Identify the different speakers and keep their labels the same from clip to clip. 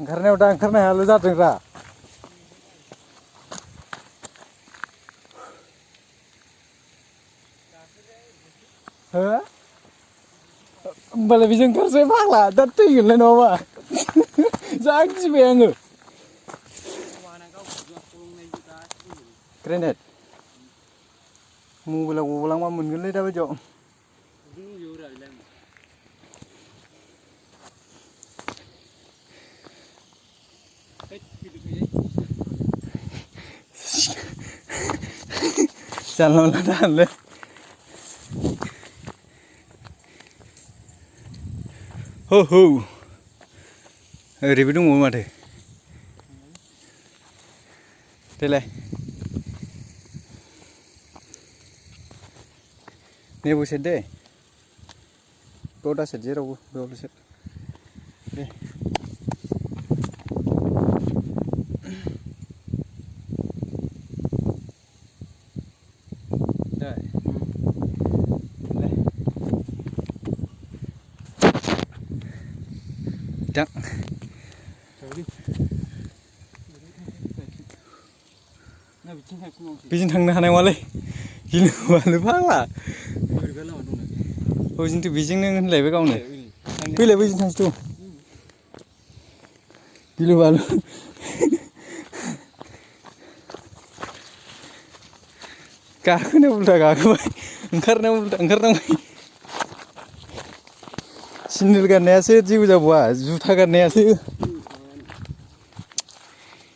Speaker 1: ओंखारनायाव दा ओंखारनो हायाल' जादोंरा हो होमबालाय बेजों ओंखारसै फाग्ला दा थैगोनलाय नङाबा जा गिबाय आङो ग्रेनेड मबाइलाव गब्लांबा मोनगोनलै दा बायदियाव जानला मोनला दाहोनलै हो हो ओरैबो दंबावो माथो देलाय नेबो सेर दे बेयाव दा सेर जेरावबो बेयावल' सेर दे दा बेजों थांनो हानाय नङालै गिलु बालु फाग्ला हजोंथ' बेजोंनो होनलायबाय गावनो फैलाय बैजों थांसैथ' गिलु बालु गाखोनायाव उल्था गाखोबाय ओंखारनायाव उल्था ओंखारनांबाय सिन्देल गाननायासो जेबो जाबावा जुथा गाननायासो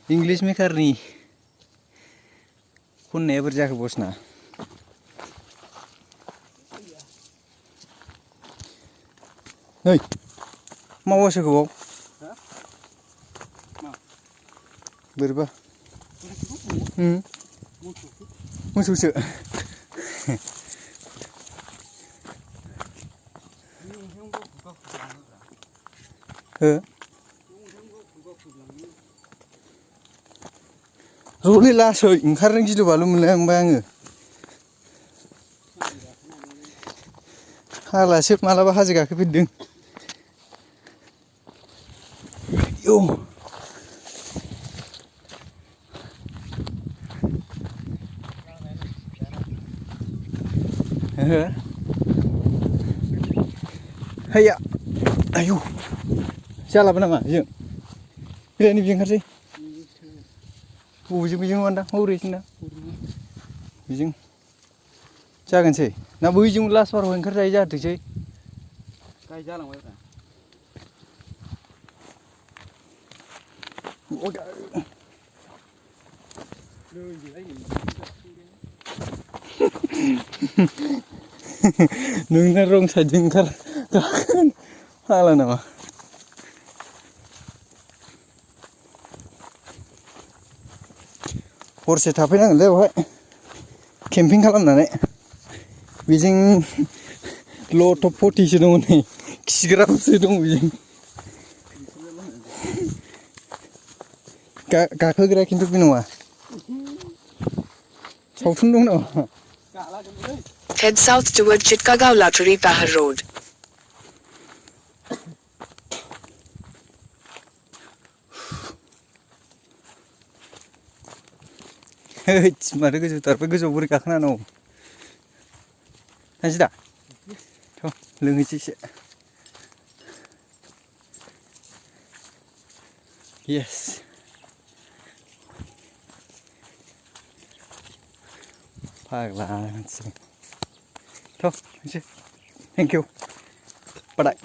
Speaker 1: इंलिश मेकारनि खननाया बोरै जाखो बसना नै मावासो गोबाव बोरैबा मोसौसो हो रलै लासै ओंखारनो गिलु बालु मोनलायलांबाय आङो हालासो मालाबा हाजो गाखोफेरदों आयौ हैया आयौ जालाबो नामा बेजों बिरायनो बिजों ओंखारसै बबेजों बेजों नङादां हरैजोंदां बेजों जागोनसै ना बैजों लास्ट बाराव ओंखारजायो जाथोंसै गाय जालांबायब्रा नोंना रं साइडजों ओंखार गाखोन हाला नामा हरसे थाफैनांगोनलै बेवहाय केम्पिं खालामनानै बेजों लट अफ फटिसो दङ नै खिग्राफोरसो दङ बेजों गाखोग्राया खिन्थु बे नङा सावथुन दं नामा
Speaker 2: Head south toward Chittagong Laturi Pahar Road.
Speaker 1: माथो गोजौथार गोजौआव बोरै गाखोना दं थांसै दा थ' लोंहैसै एसे येस फाग्ला मानसि थ' थांसै थेंक इउ बादाय